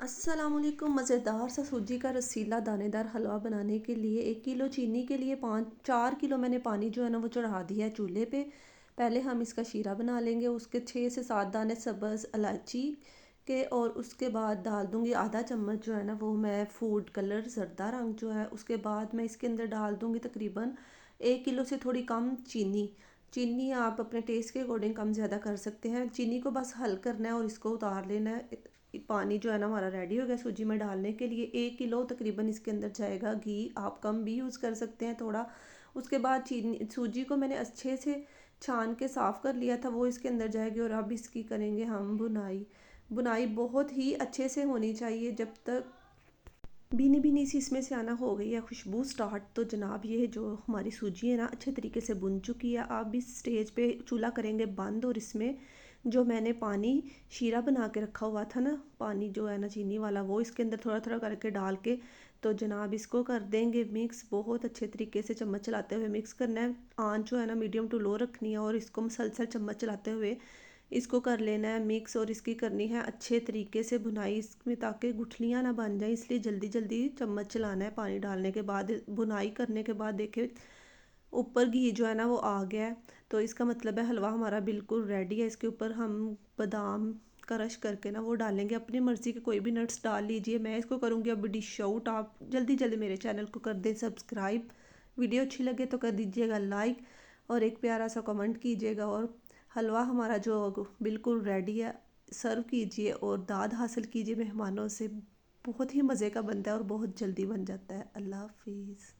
अस्सलामुअलैकुम। मज़ेदार सा सूजी का रसीला दानेदार हलवा बनाने के लिए 1 किलो चीनी के लिए 4 किलो मैंने पानी जो है ना वो चढ़ा दिया है चूल्हे पे। पहले हम इसका शीरा बना लेंगे। उसके 6 से 7 दाने सब्ज़ इलायची के, और उसके बाद डाल दूँगी आधा चम्मच जो है ना वो मैं फूड कलर ज़रदा रंग जो है। उसके बाद मैं इसके अंदर डाल दूँगी तकरीबन 1 किलो से थोड़ी कम चीनी। चीनी आप अपने टेस्ट के अकॉर्डिंग कम ज़्यादा कर सकते हैं। चीनी को बस हल करना है और इसको उतार लेना है। पानी जो है ना हमारा रेडी हो गया सूजी में डालने के लिए। 1 किलो तकरीबन इसके अंदर जाएगा घी। आप कम भी यूज़ कर सकते हैं थोड़ा। उसके बाद चीनी सूजी को मैंने अच्छे से छान के साफ़ कर लिया था, वो इसके अंदर जाएगी। और अब इसकी करेंगे हम बुनाई। बुनाई बहुत ही अच्छे से होनी चाहिए। जब तक भीनी भीनी सी इसमें से आना हो गई है खुशबू स्टार्ट, तो जनाब ये जो हमारी सूजी है ना अच्छे तरीके से बुन चुकी है। अब इस स्टेज पे चूल्हा करेंगे बंद, और इसमें जो मैंने पानी शीरा बना के रखा हुआ था ना, पानी जो है ना चीनी वाला, वो इसके अंदर थोड़ा थोड़ा करके डाल के तो जनाब इसको कर देंगे मिक्स। बहुत अच्छे तरीके से चम्मच चलाते हुए मिक्स करना है। आंच जो है ना मीडियम टू लो रखनी है, और इसको मसलसल चम्मच चलाते हुए इसको कर लेना है मिक्स। और इसकी करनी है अच्छे तरीके से बुनाई इसमें, ताकि गुठलियाँ ना बन जाए, इसलिए जल्दी जल्दी चम्मच चलाना है। पानी डालने के बाद बुनाई करने के बाद देखे ऊपर घी जो है ना वो आ गया है, तो इसका मतलब है हलवा हमारा बिल्कुल रेडी है। इसके ऊपर हम बादाम क्रश करके ना वो डालेंगे। अपनी मर्ज़ी के कोई भी नट्स डाल लीजिए। मैं इसको करूँगी अब डिश आउट। आप जल्दी जल्दी मेरे चैनल को कर दें सब्सक्राइब। वीडियो अच्छी लगे तो कर दीजिएगा लाइक, और एक प्यारा सा कमेंट कीजिएगा। और हलवा हमारा जो बिल्कुल रेडी है, सर्व कीजिए और दाद हासिल कीजिए मेहमानों से। बहुत ही मज़े का बनता है और बहुत जल्दी बन जाता है। अल्लाह हाफिज़।